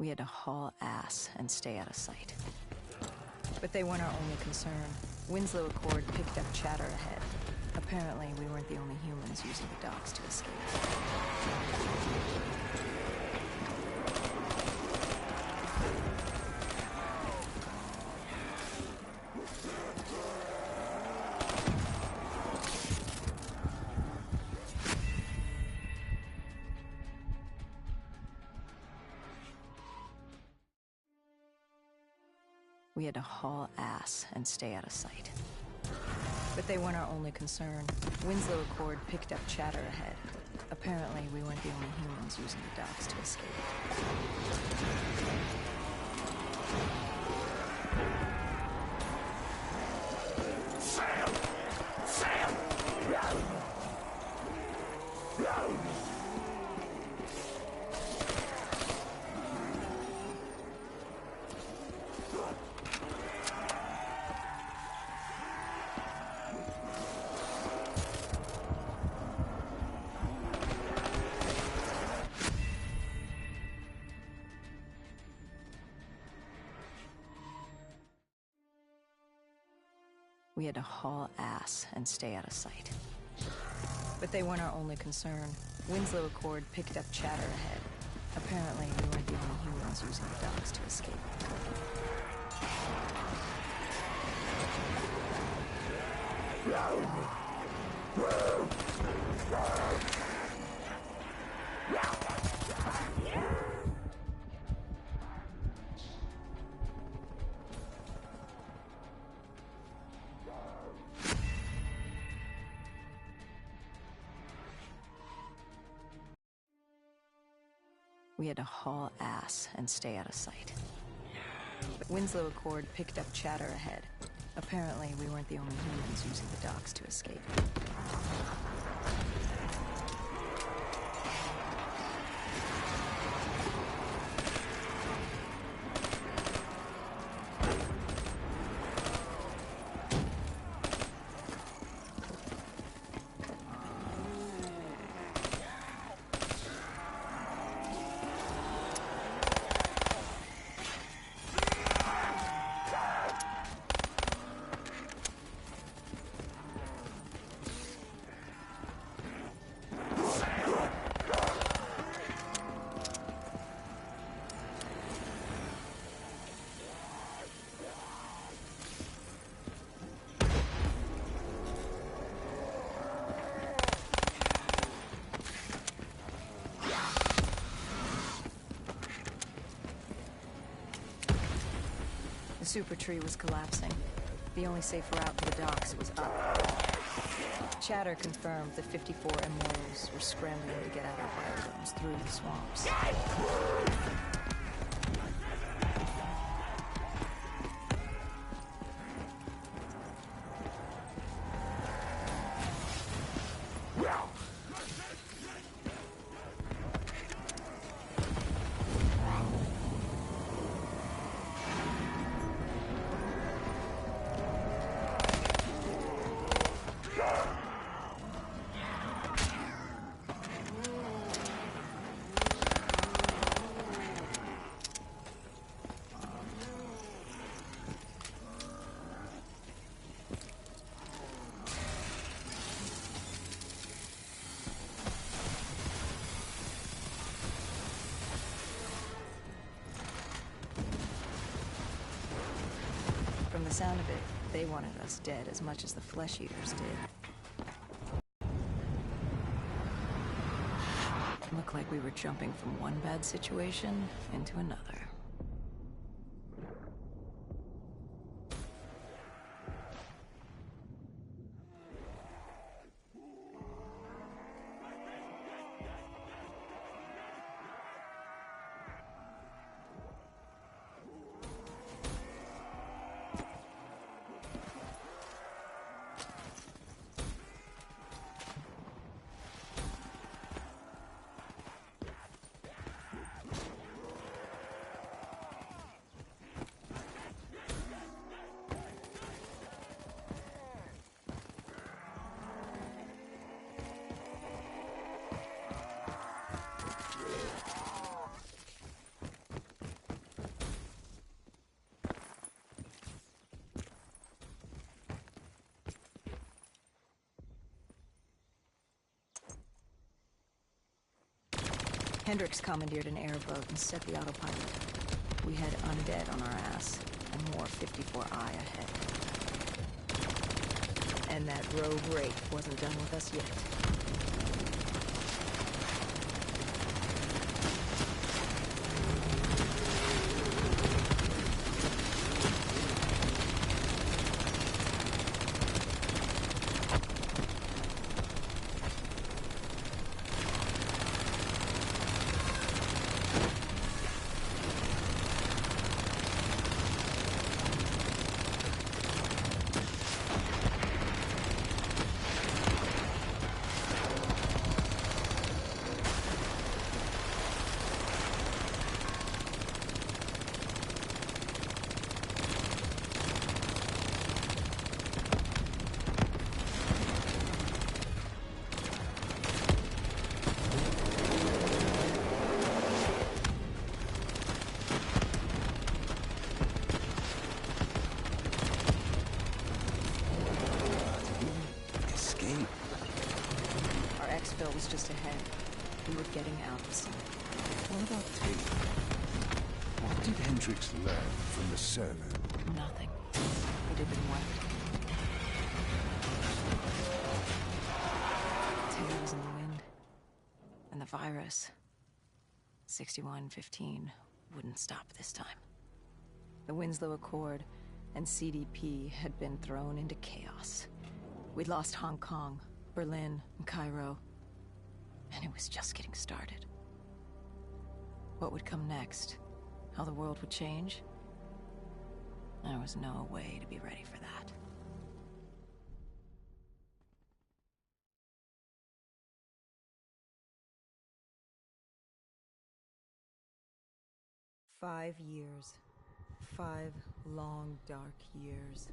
We had to haul ass and stay out of sight. But they weren't our only concern. Winslow Accord picked up chatter ahead. Apparently, we weren't the only humans using the docks to escape. We had to haul ass and stay out of sight. But they weren't our only concern. Winslow Accord picked up chatter ahead. Apparently, we weren't the only humans using the docks to escape. We had to haul ass and stay out of sight. But they weren't our only concern. Winslow Accord picked up chatter ahead. Apparently, we weren't the only humans using the docks to escape. We had to haul ass and stay out of sight. But Winslow Accord picked up chatter ahead. Apparently, we weren't the only humans using the docks to escape. The super tree was collapsing. The only safe route to the docks was up. Chatter confirmed that 54 immortals were scrambling to get out of biodomes through the swamps. From the sound of it, they wanted us dead as much as the flesh eaters did. Looked like we were jumping from one bad situation into another. Hendricks commandeered an airboat and set the autopilot. We had undead on our ass, and more 54I ahead. And that rogue Wraith wasn't done with us yet. Was just ahead. We were getting out of sight. What about Taylor? What did Hendricks learn from the server? Nothing. It had been wet. Taylor was in the wind. And the virus, 6115, wouldn't stop this time. The Winslow Accord and CDP had been thrown into chaos. We'd lost Hong Kong, Berlin, and Cairo. And it was just getting started. What would come next? How the world would change? There was no way to be ready for that. "5 years. 5 long, dark years.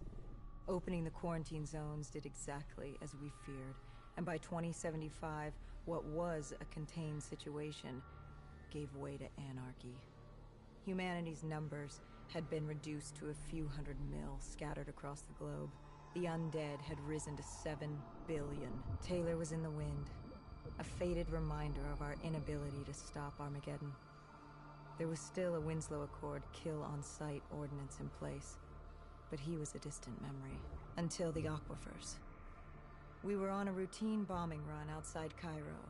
Opening the quarantine zones did exactly as we feared. And by 2075, what was a contained situation gave way to anarchy. Humanity's numbers had been reduced to a few hundred mil scattered across the globe. The undead had risen to 7 billion. Taylor was in the wind, a faded reminder of our inability to stop Armageddon. There was still a Winslow Accord kill-on-sight ordinance in place, but he was a distant memory, until the aquifers. We were on a routine bombing run outside Cairo.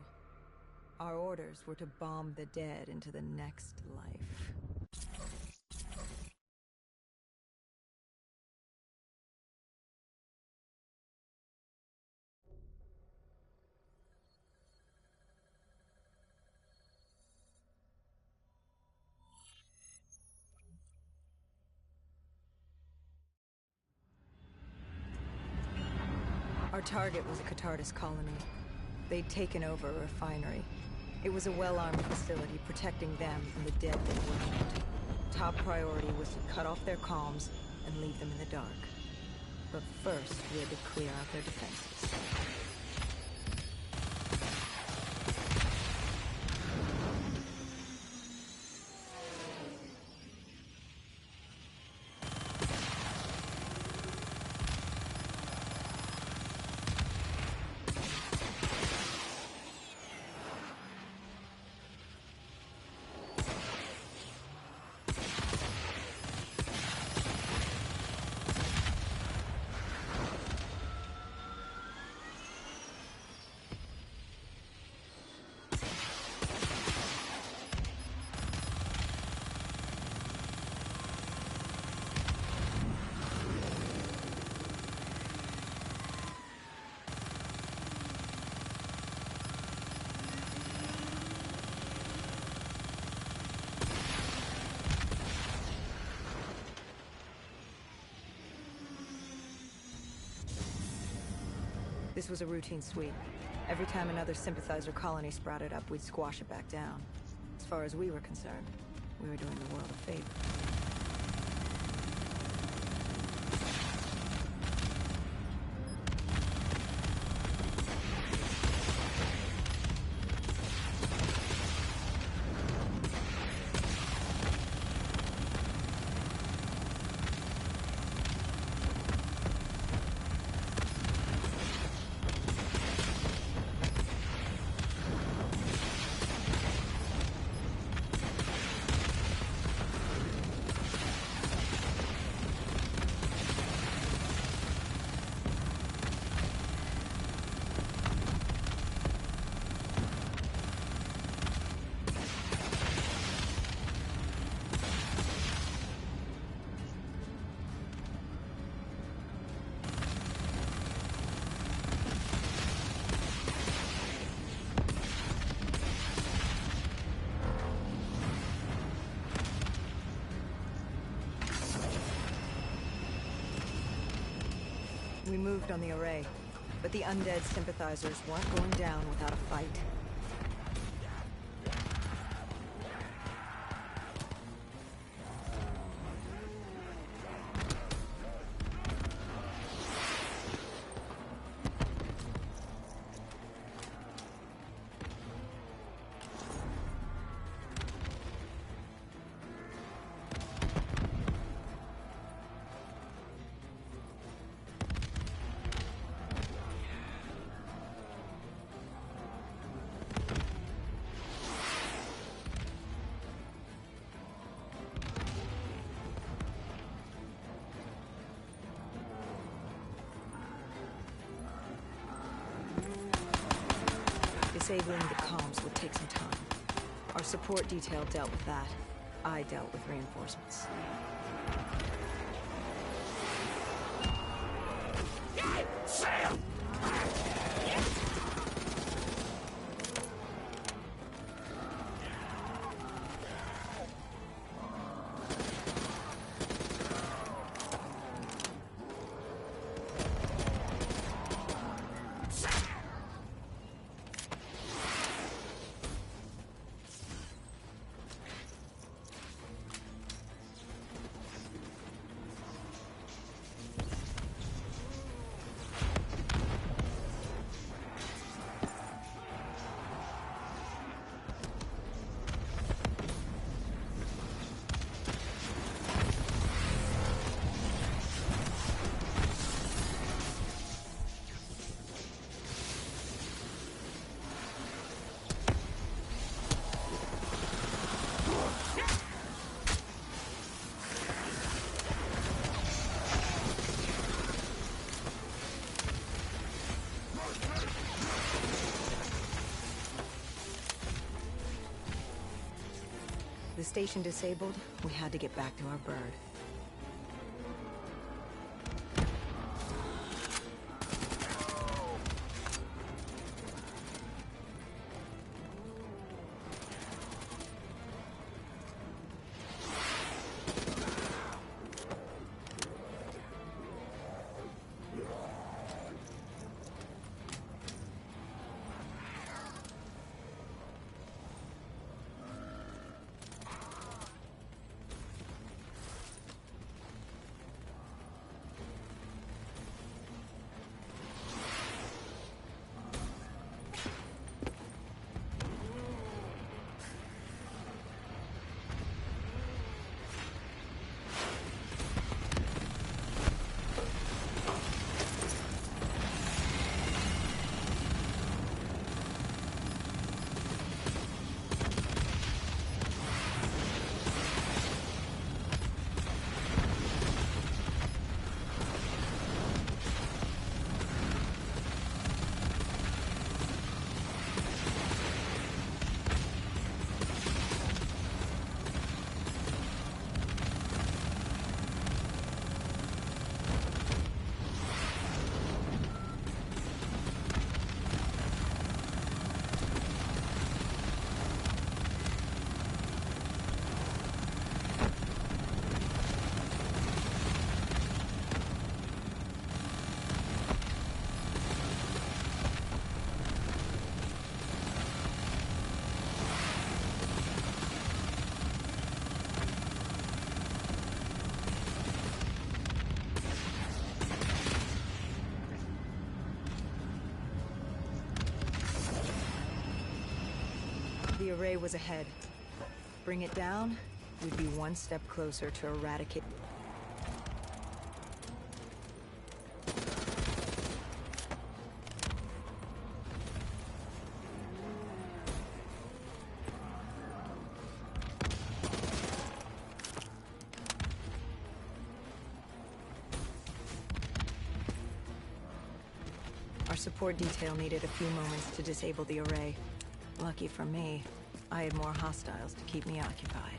Our orders were to bomb the dead into the next life. Our target was a Cathartus colony. They'd taken over a refinery. It was a well-armed facility protecting them and the dead they worshipped. Top priority was to cut off their comms and leave them in the dark. But first, we had to clear out their defenses. This was a routine sweep. Every time another sympathizer colony sprouted up, we'd squash it back down. As far as we were concerned, we were doing the world a favor. We moved on the array, but the undead sympathizers weren't going down without a fight. Disabling the comms would take some time. Our support detail dealt with that. I dealt with reinforcements. The station disabled, we had to get back to our bird. The array was ahead. Bring it down, we'd be one step closer to eradicate. Our support detail needed a few moments to disable the array. Lucky for me, I had more hostiles to keep me occupied.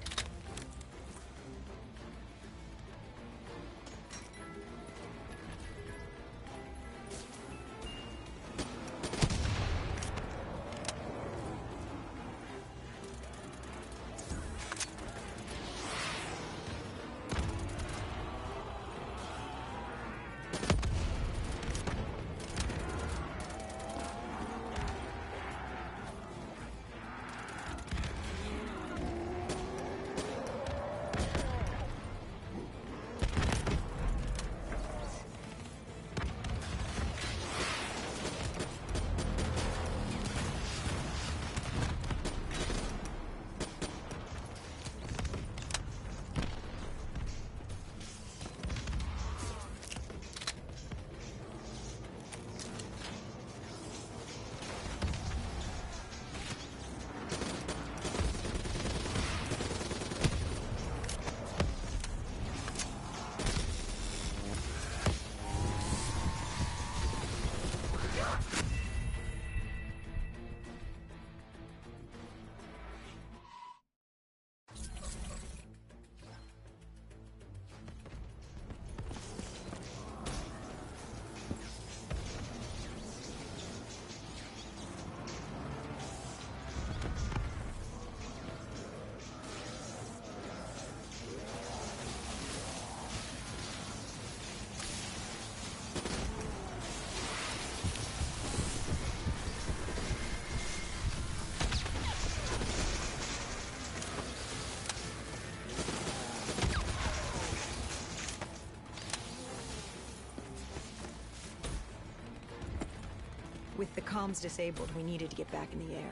With the comms disabled, we needed to get back in the air.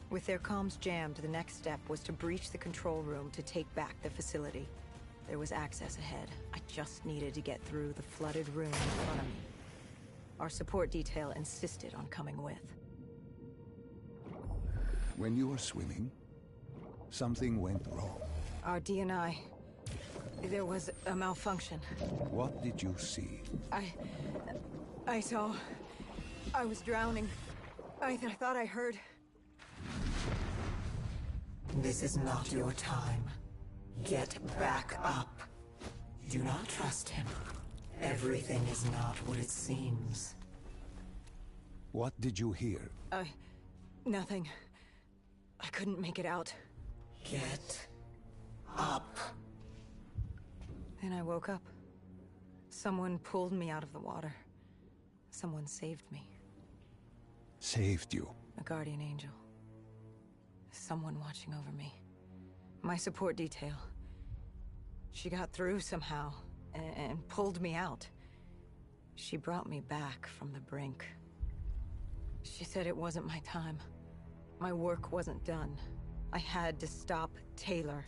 With their comms jammed, the next step was to breach the control room to take back the facility. There was access ahead. I just needed to get through the flooded room in front of me. Our support detail insisted on coming with. When you were swimming, something went wrong. Our DNI. There was a malfunction. What did you see? I saw... I was drowning. I thought I heard... This is not your time. Get back up. Do not trust him. Everything is not what it seems. What did you hear? Nothing. I couldn't make it out. Get up. Then I woke up. Someone pulled me out of the water. Someone saved me. Saved you? A guardian angel. Someone watching over me. My support detail. She got through somehow, and pulled me out. She brought me back from the brink. She said it wasn't my time. My work wasn't done. I had to stop Taylor.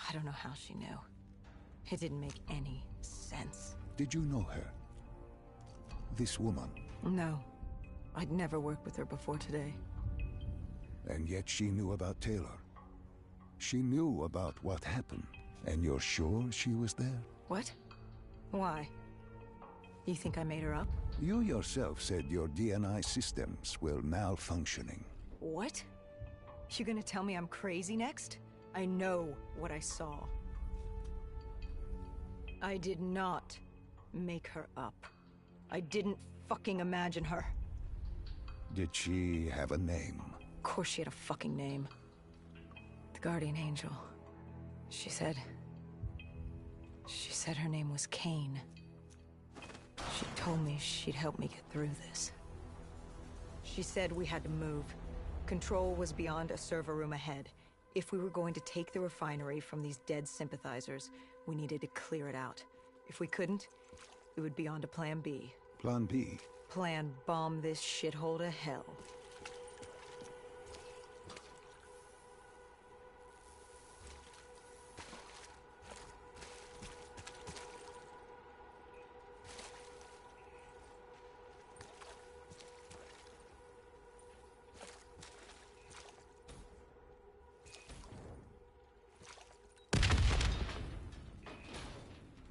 I don't know how she knew. It didn't make any sense. Did you know her? This woman? No. I'd never worked with her before today. And yet she knew about Taylor. She knew about what happened. And you're sure she was there? What? Why? You think I made her up? You yourself said your DNI systems were malfunctioning. What? You gonna tell me I'm crazy next? I know what I saw. I did not make her up. I didn't fucking imagine her. Did she have a name? Of course she had a fucking name. The Guardian Angel. She said her name was Kane. She told me she'd help me get through this. She said we had to move. Control was beyond a server room ahead. If we were going to take the refinery from these dead sympathizers, we needed to clear it out. If we couldn't, it would be on to Plan B. Plan B? Plan bomb this shithole to hell.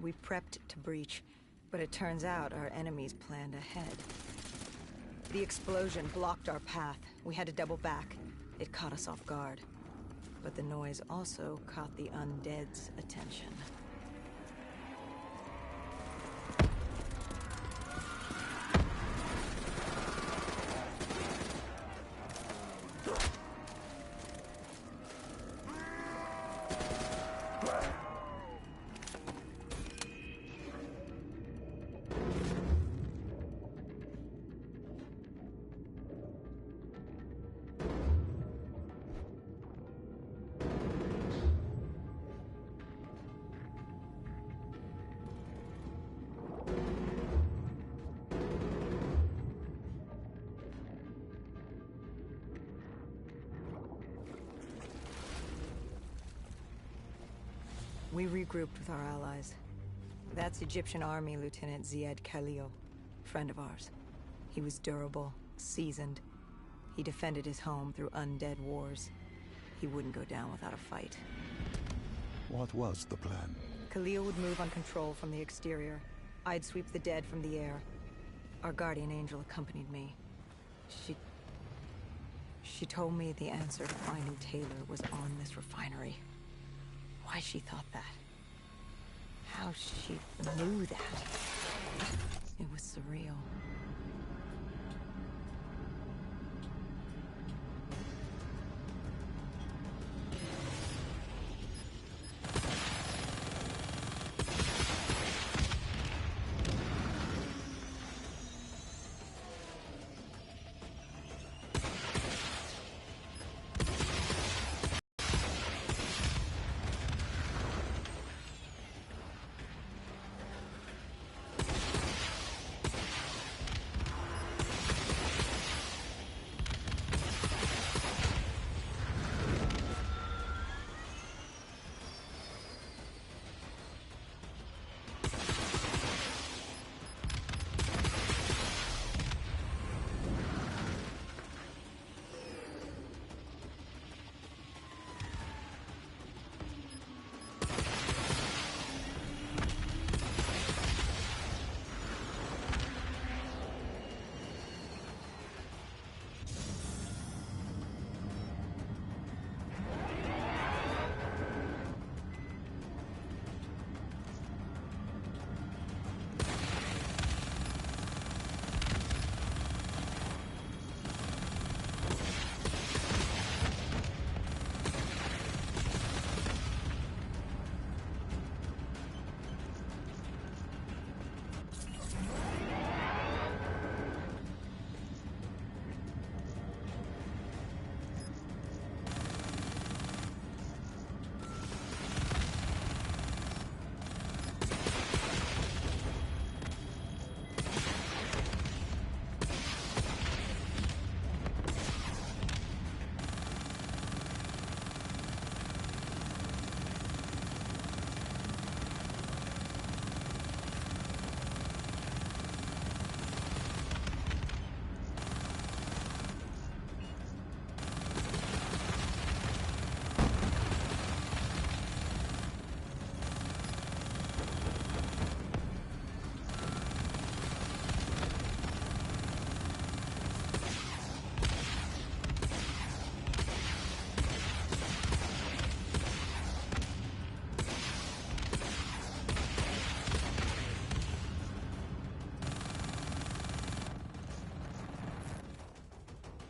We prepped to breach, but it turns out our enemies planned ahead. The explosion blocked our path. We had to double back. It caught us off guard. But the noise also caught the undead's attention. We regrouped with our allies. That's Egyptian Army Lieutenant Ziad Khalil, friend of ours. He was durable, seasoned. He defended his home through undead wars. He wouldn't go down without a fight. What was the plan? Khalil would move on control from the exterior. I'd sweep the dead from the air. Our guardian angel accompanied me. She told me the answer to finding Taylor was on this refinery. Why she thought that. How she knew that. It was surreal.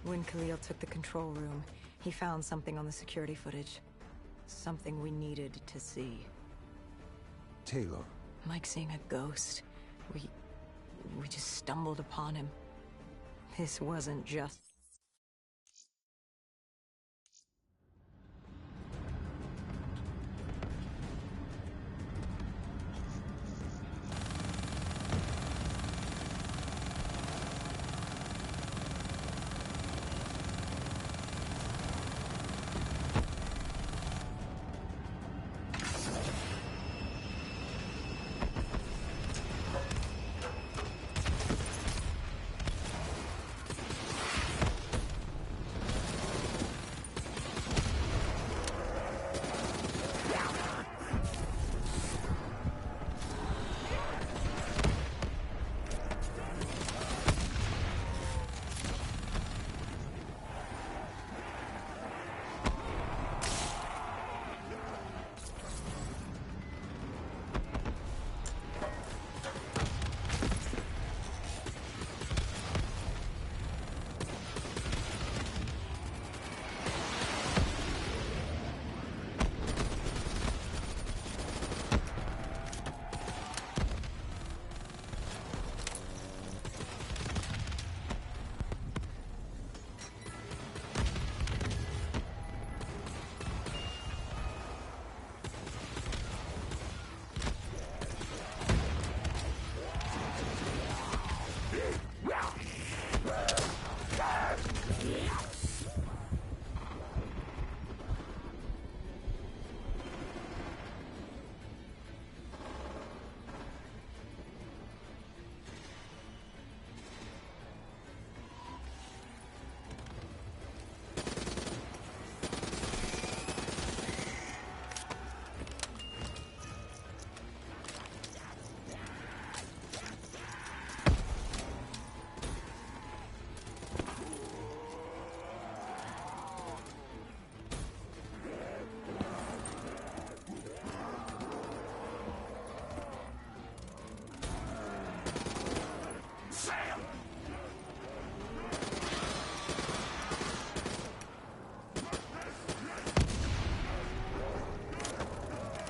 When Khalil took the control room, he found something on the security footage. Something we needed to see. Taylor. Like seeing a ghost. We just stumbled upon him. This wasn't just...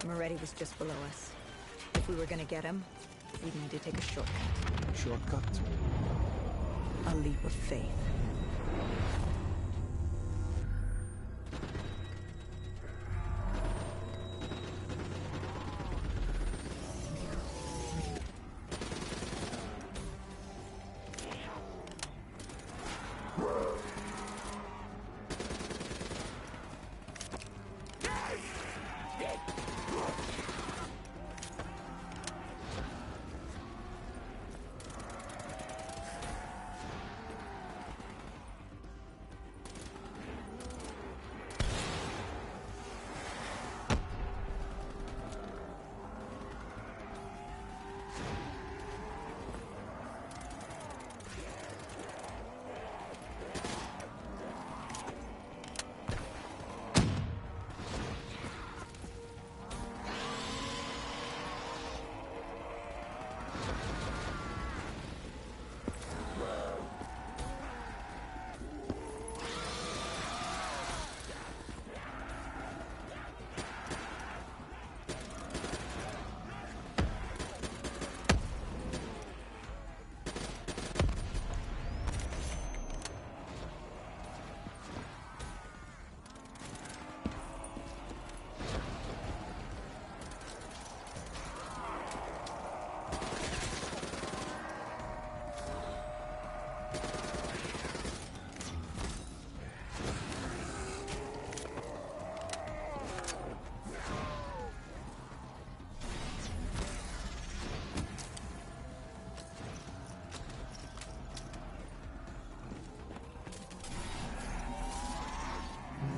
Moretti was just below us. If we were gonna get him, we'd need to take a shortcut. Shortcut? A leap of faith.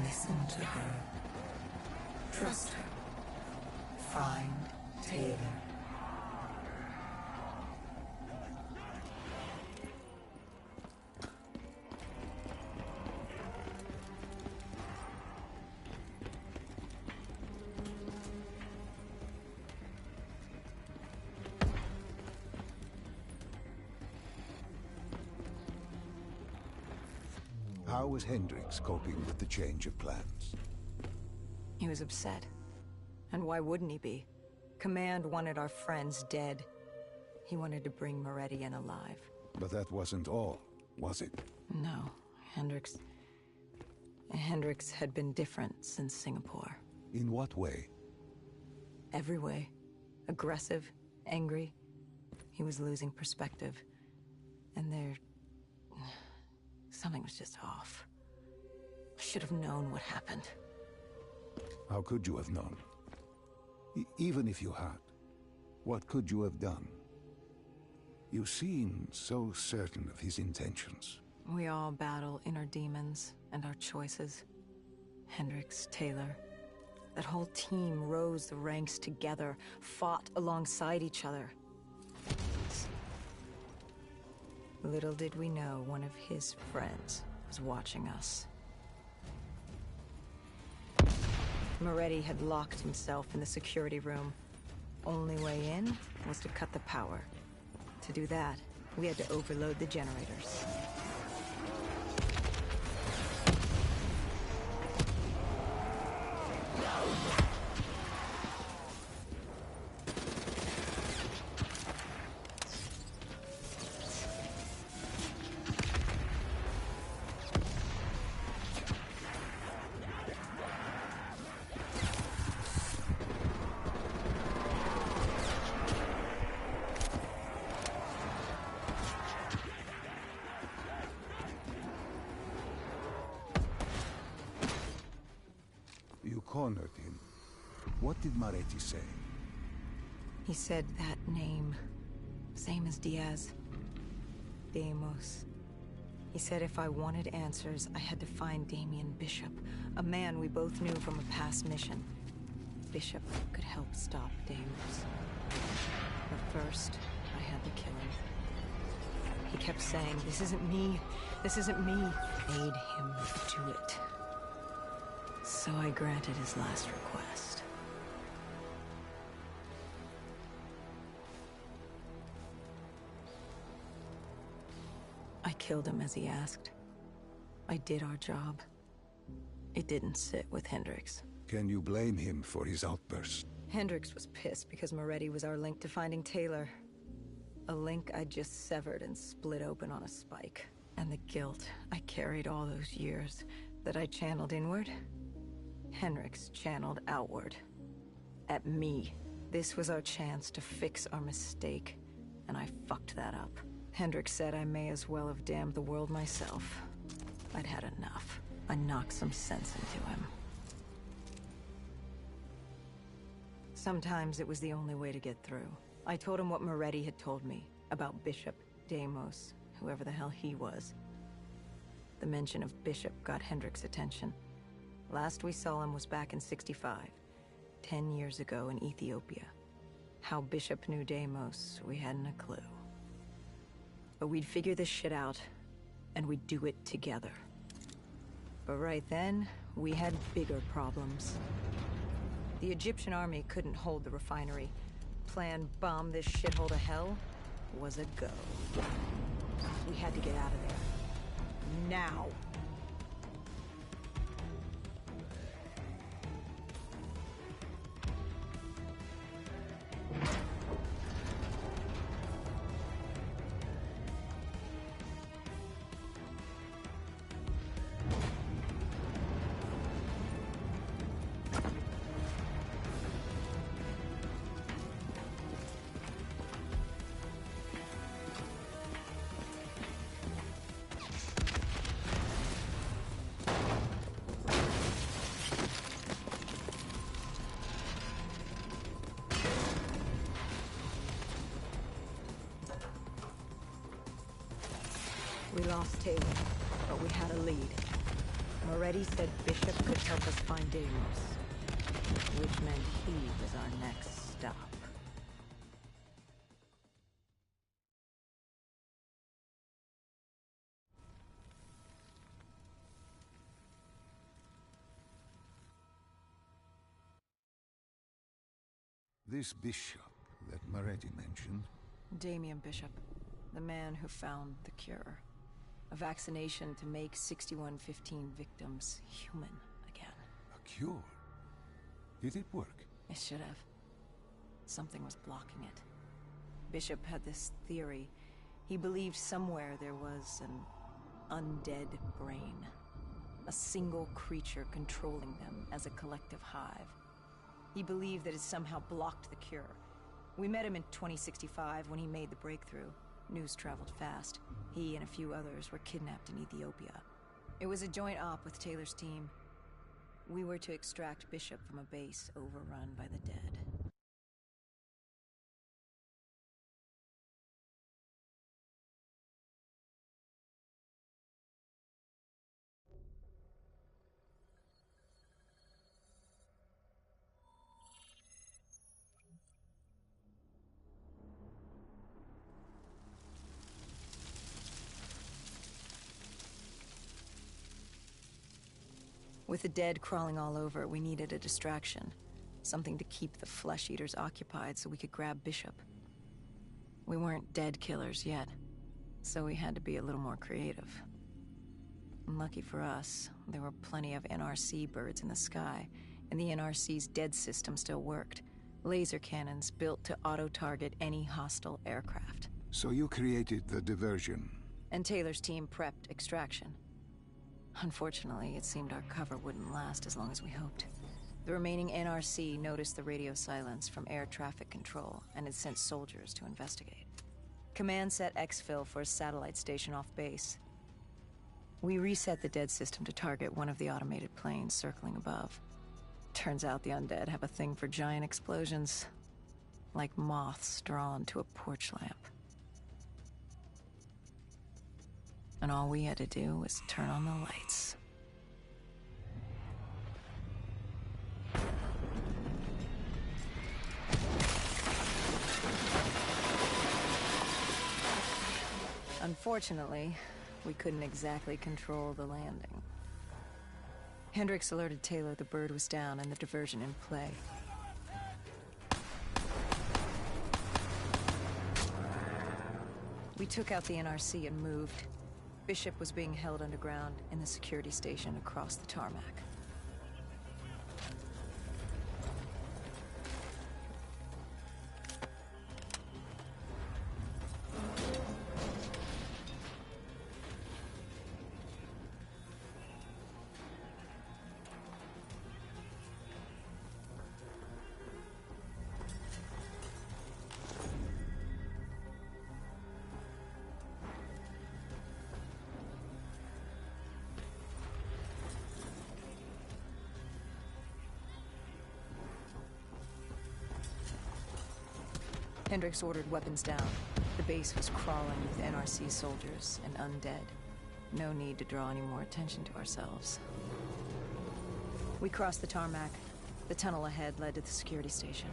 Listen to her. Trust her. Find Taylor. How was Hendricks coping with the change of plans? He was upset. And why wouldn't he be? Command wanted our friends dead. He wanted to bring Moretti in alive. But that wasn't all, was it? No, Hendricks had been different since Singapore. In what way? Every way. Aggressive, angry. He was losing perspective. And something was just off. I should have known what happened. How could you have known? Even if you had, what could you have done? You seem so certain of his intentions. We all battle inner demons and our choices. Hendricks, Taylor. That whole team rose the ranks together, fought alongside each other. Little did we know one of his friends was watching us. Moretti had locked himself in the security room. Only way in was to cut the power. To do that, we had to overload the generators. You cornered him. What did Moretti say? He said that name, same as Diaz. Deimos. He said if I wanted answers, I had to find Damien Bishop, a man we both knew from a past mission. Bishop could help stop Deimos. But first, I had to kill him. He kept saying, "This isn't me, this isn't me." Made him do it. So I granted his last request. I killed him as he asked. I did our job. It didn't sit with Hendricks. Can you blame him for his outburst? Hendricks was pissed because Moretti was our link to finding Taylor. A link I'd just severed and split open on a spike. And the guilt I carried all those years that I channeled inward, Hendricks channeled outward. At me. This was our chance to fix our mistake, and I fucked that up. Hendricks said I may as well have damned the world myself. I'd had enough. I knocked some sense into him. Sometimes it was the only way to get through. I told him what Moretti had told me about Bishop, Deimos, whoever the hell he was. The mention of Bishop got Hendricks' attention. Last we saw him was back in '65, 10 years ago in Ethiopia. How Bishop knew Deimos, we hadn't a clue. But we'd figure this shit out, and we'd do it together. But right then, we had bigger problems. The Egyptian army couldn't hold the refinery. Plan bomb this shithole to hell was a go. We had to get out of there. Now! We lost Taylor, but we had a lead. Moretti said Bishop could help us find Deimos, which meant he was our next stop. This bishop that Moretti mentioned. Damien Bishop, the man who found the cure. A vaccination to make 6115 victims human again. A cure? Did it work? It should have. Something was blocking it. Bishop had this theory. He believed somewhere there was an undead brain. A single creature controlling them as a collective hive. He believed that it somehow blocked the cure. We met him in 2065 when he made the breakthrough. News traveled fast. He and a few others were kidnapped in Ethiopia. It was a joint op with Taylor's team. We were to extract Bishop from a base overrun by the dead. With the dead crawling all over, we needed a distraction. Something to keep the flesh eaters occupied so we could grab Bishop. We weren't dead killers yet, so we had to be a little more creative. And lucky for us, there were plenty of NRC birds in the sky, and the NRC's dead system still worked. Laser cannons built to auto-target any hostile aircraft. So you created the diversion. And Taylor's team prepped extraction. Unfortunately, it seemed our cover wouldn't last as long as we hoped. The remaining NRC noticed the radio silence from air traffic control and had sent soldiers to investigate. Command set exfil for a satellite station off base. We reset the dead system to target one of the automated planes circling above. Turns out the undead have a thing for giant explosions, like moths drawn to a porch lamp. And all we had to do was turn on the lights. Unfortunately, we couldn't exactly control the landing. Hendricks alerted Taylor the bird was down and the diversion in play. We took out the NRC and moved. Bishop was being held underground in the security station across the tarmac. Hendricks ordered weapons down. The base was crawling with NRC soldiers and undead. No need to draw any more attention to ourselves. We crossed the tarmac. The tunnel ahead led to the security station.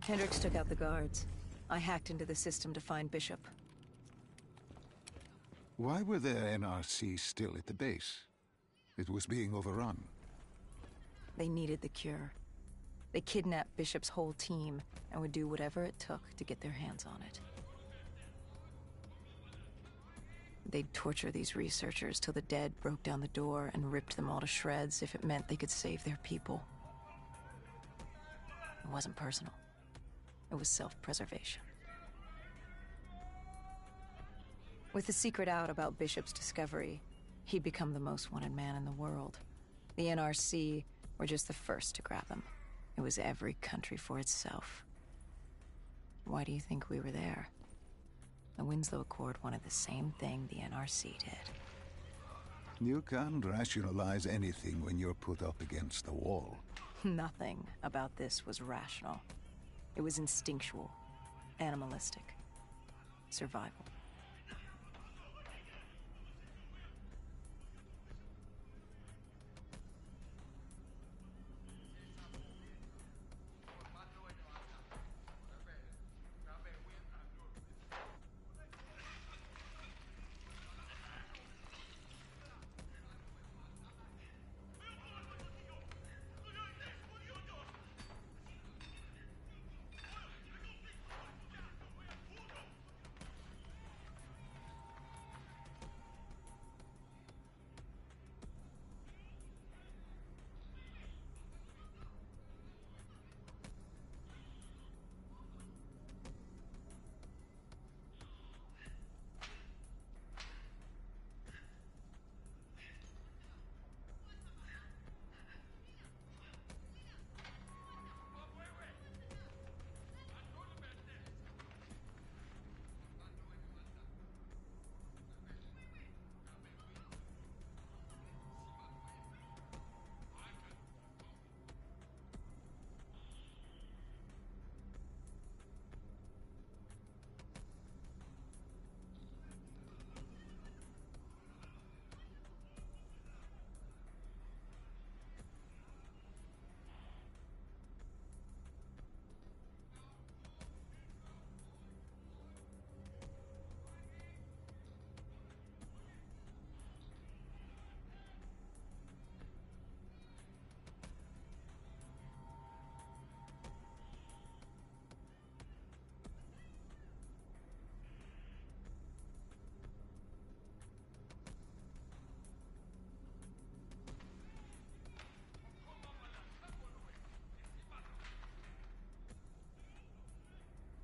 Hendricks took out the guards. I hacked into the system to find Bishop. Why were there NRC still at the base? It was being overrun. They needed the cure. They kidnapped Bishop's whole team and would do whatever it took to get their hands on it. They'd torture these researchers till the dead broke down the door and ripped them all to shreds if it meant they could save their people. It wasn't personal. It was self-preservation. With the secret out about Bishop's discovery, he'd become the most wanted man in the world. The NRC were just the first to grab him. It was every country for itself. Why do you think we were there? The Winslow Accord wanted the same thing the NRC did. You can't rationalize anything when you're put up against the wall. Nothing about this was rational. It was instinctual, animalistic, survival.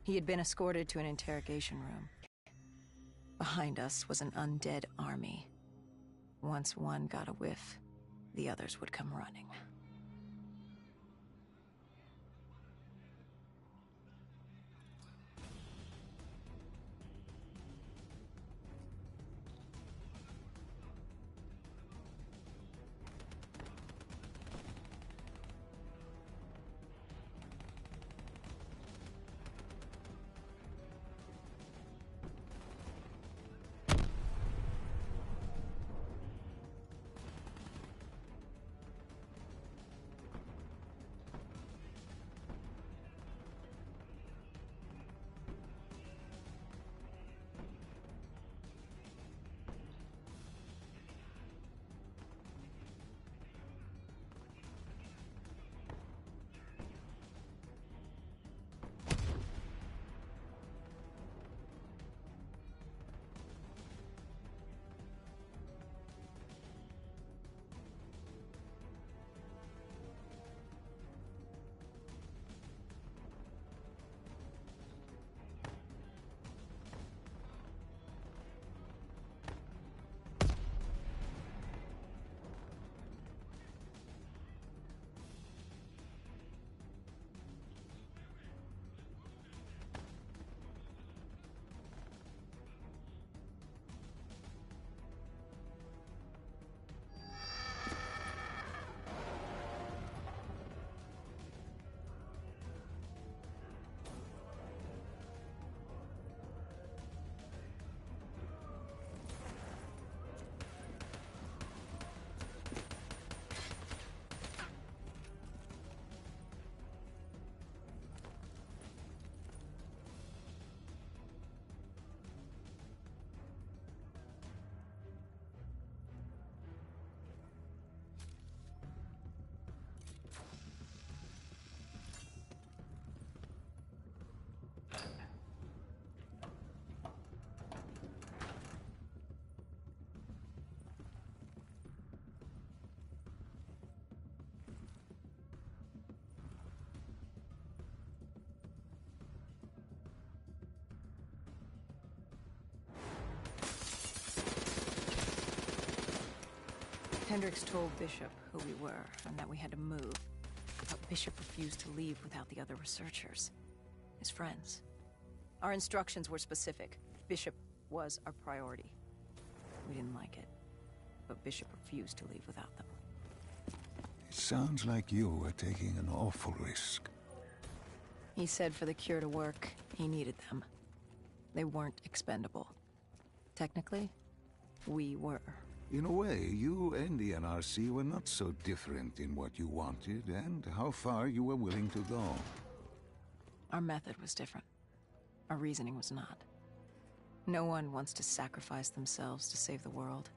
He had been escorted to an interrogation room. Behind us was an undead army. Once one got a whiff, the others would come running. Hendricks told Bishop who we were and that we had to move. But Bishop refused to leave without the other researchers. His friends. Our instructions were specific. Bishop was our priority. We didn't like it, but Bishop refused to leave without them. It sounds like you were taking an awful risk. He said for the cure to work, he needed them. They weren't expendable. Technically, we were. In a way, you and the NRC were not so different in what you wanted and how far you were willing to go. Our method was different. Our reasoning was not. No one wants to sacrifice themselves to save the world.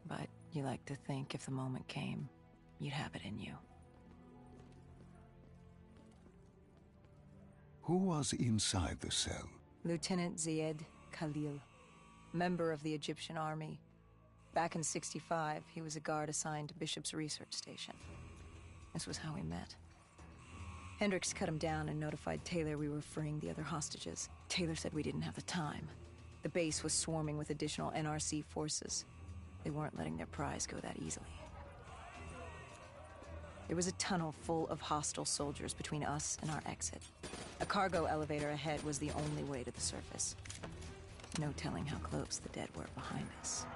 But you like to think if the moment came, you'd have it in you. Who was inside the cell? Lieutenant Ziyed Khalil, member of the Egyptian army. Back in '65, he was a guard assigned to Bishop's research station. This was how we met. Hendricks cut him down and notified Taylor we were freeing the other hostages. Taylor said we didn't have the time. The base was swarming with additional NRC forces. They weren't letting their prize go that easily. There was a tunnel full of hostile soldiers between us and our exit. A cargo elevator ahead was the only way to the surface. No telling how close the dead were behind us.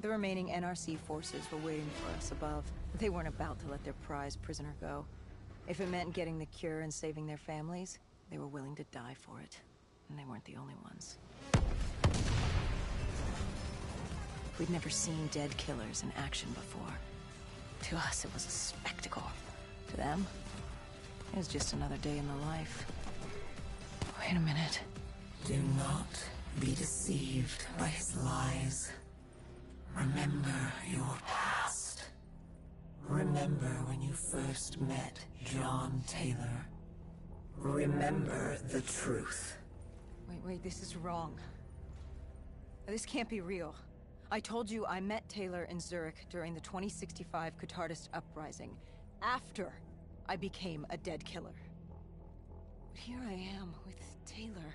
The remaining NRC forces were waiting for us above. They weren't about to let their prized prisoner go. If it meant getting the cure and saving their families, they were willing to die for it. And they weren't the only ones. We'd never seen dead killers in action before. To us, it was a spectacle. To them, it was just another day in the life. Wait a minute. Do not be deceived by his lies. Remember your past. Remember when you first met John Taylor. Remember the truth. Wait, this is wrong. This can't be real. I told you I met Taylor in Zurich during the 2065 Catardist Uprising, after I became a dead killer. But here I am with Taylor,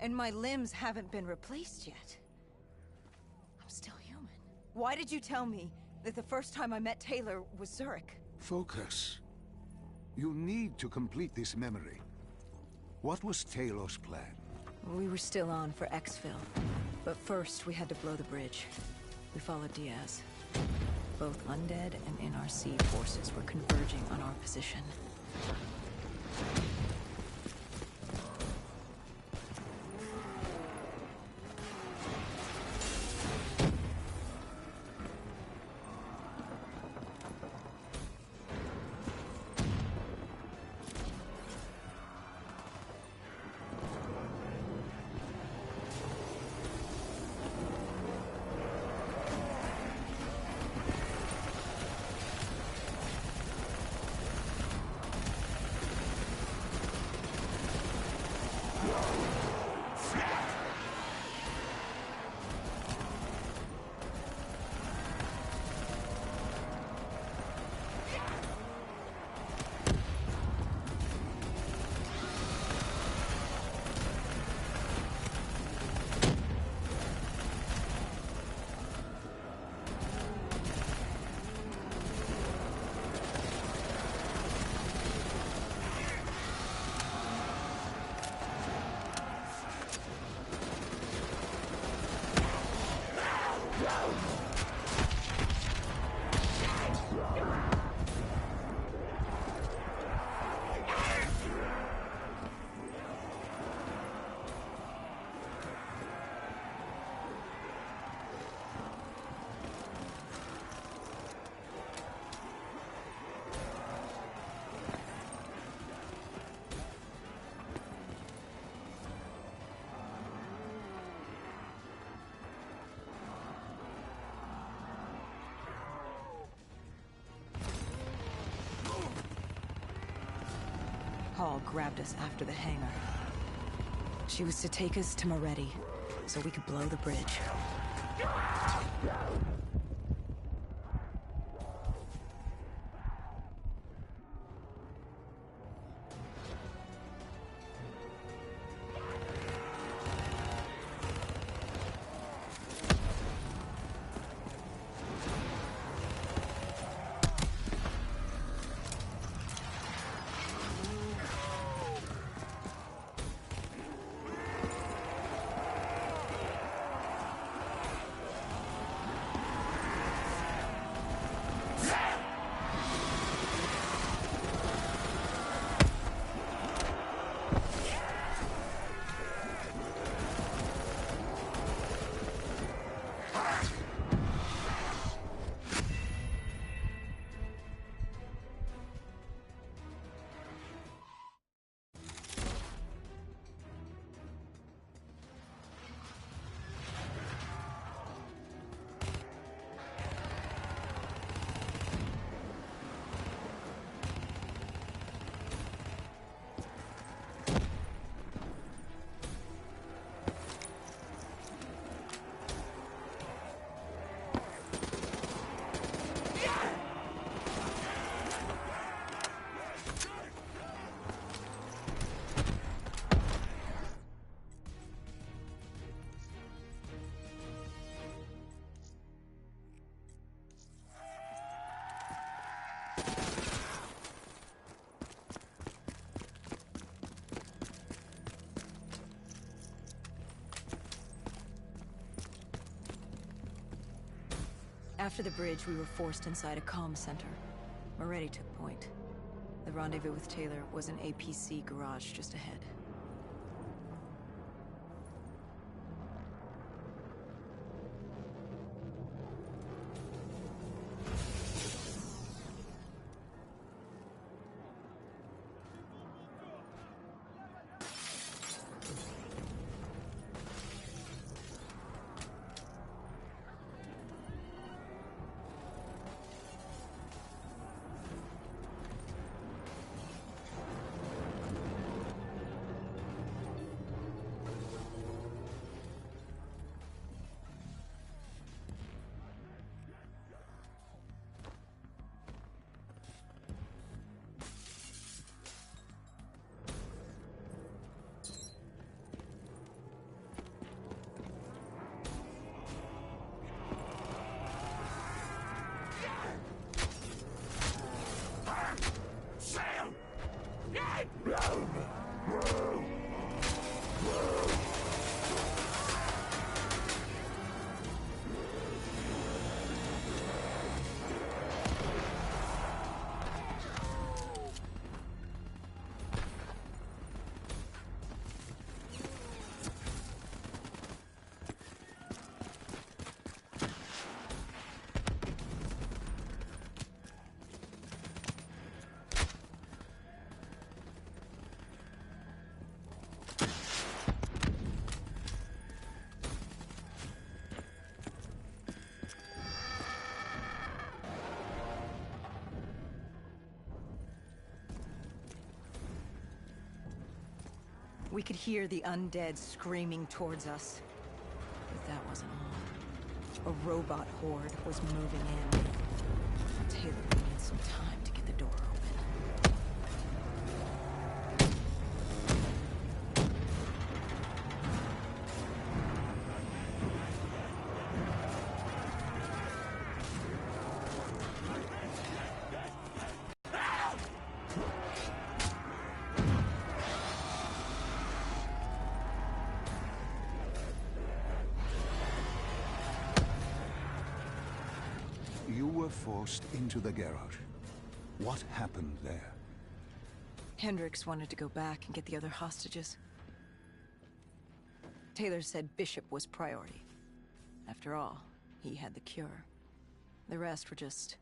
and my limbs haven't been replaced yet. I'm still human. Why did you tell me that the first time I met Taylor was Zurich? Focus. You need to complete this memory. What was Taylor's plan? We were still on for exfil, but first we had to blow the bridge. We followed Diaz. Both undead and NRC forces were converging on our position. Hall grabbed us after the hangar. She was to take us to Moretti, so we could blow the bridge. After the bridge, we were forced inside a comm center. Moretti took point. The rendezvous with Taylor was an APC garage just ahead. We could hear the undead screaming towards us. But that wasn't all. A robot horde was moving in. Taylor needed some time to get the door open. You were forced into the garage. What happened there? Hendricks wanted to go back and get the other hostages. Taylor said Bishop was priority. After all, he had the cure. The rest were just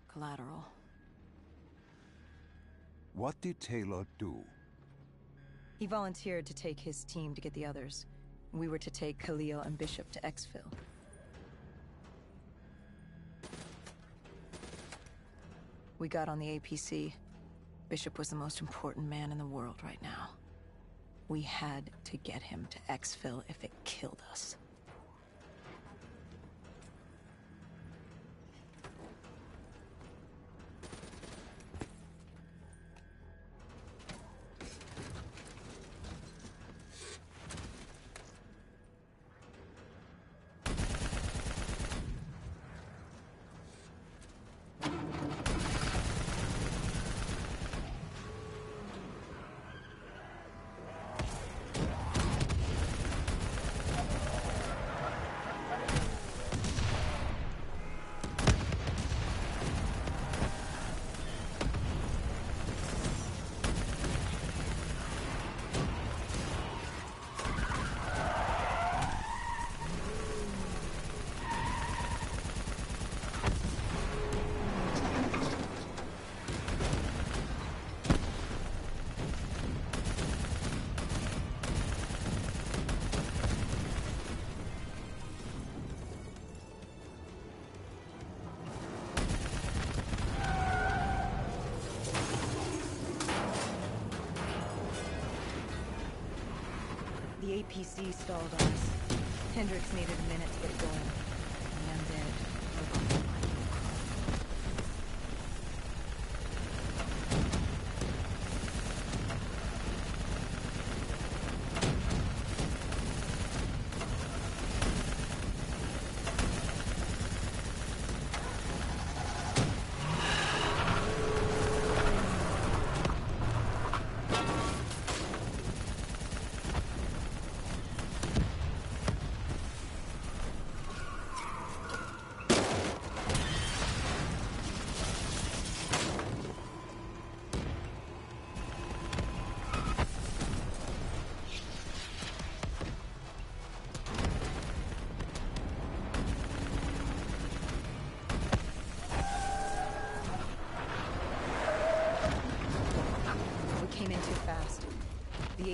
collateral. What did Taylor do? He volunteered to take his team to get the others. We were to take Khalil and Bishop to exfil. We got on the APC. Bishop was the most important man in the world right now. We had to get him to exfil if it killed us. The APC stalled on us. Hendricks needed a minute to get it going. The undead were gone.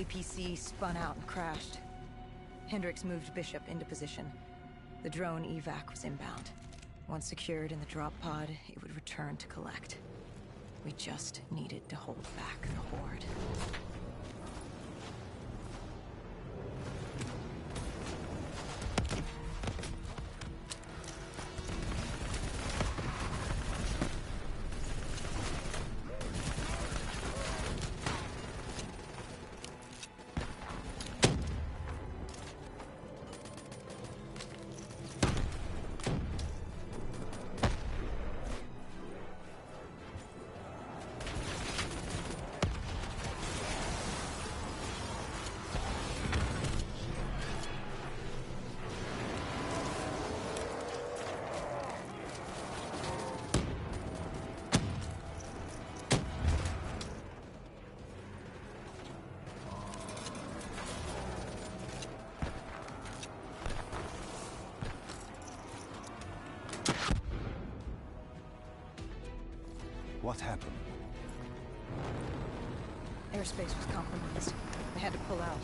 APC spun out and crashed. Hendricks moved Bishop into position. The drone evac was inbound. Once secured in the drop pod, it would return to collect. We just needed to hold back the Horde. What happened? Airspace was compromised. They had to pull out.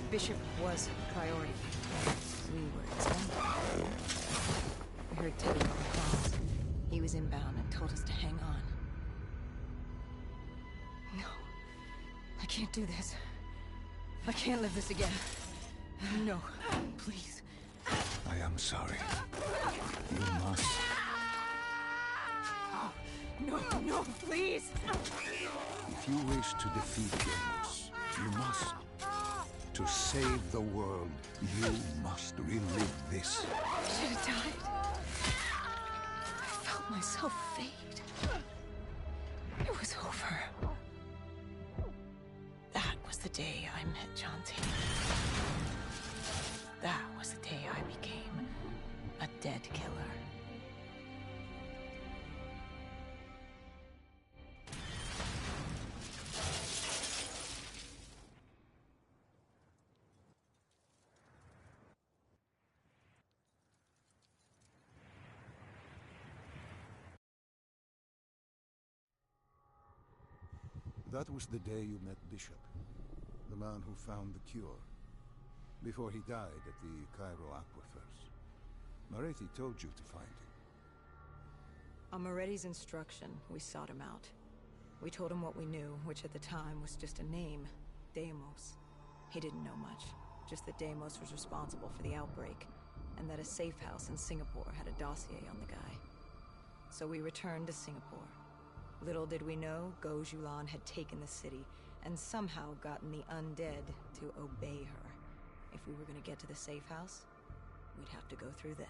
Bishop was priority. We were expendable. We heard Teddy on the comms. He was inbound and told us to hang on. No. I can't do this. I can't live this again. No. Please. I am sorry. You must. No, please! If you wish to defeat Deimos, you must. To save the world, you must relive this. I should have died. I felt myself fade. It was over. That was the day I met John T. That was the day I became a dead killer. That was the day you met Bishop, the man who found the cure, before he died at the Cairo aquifers. Moretti told you to find him. On Moretti's instruction, we sought him out. We told him what we knew, which at the time was just a name, Deimos. He didn't know much, just that Deimos was responsible for the outbreak, and that a safe house in Singapore had a dossier on the guy. So we returned to Singapore. Little did we know, Gojulan had taken the city, and somehow gotten the undead to obey her. If we were gonna get to the safe house, we'd have to go through them.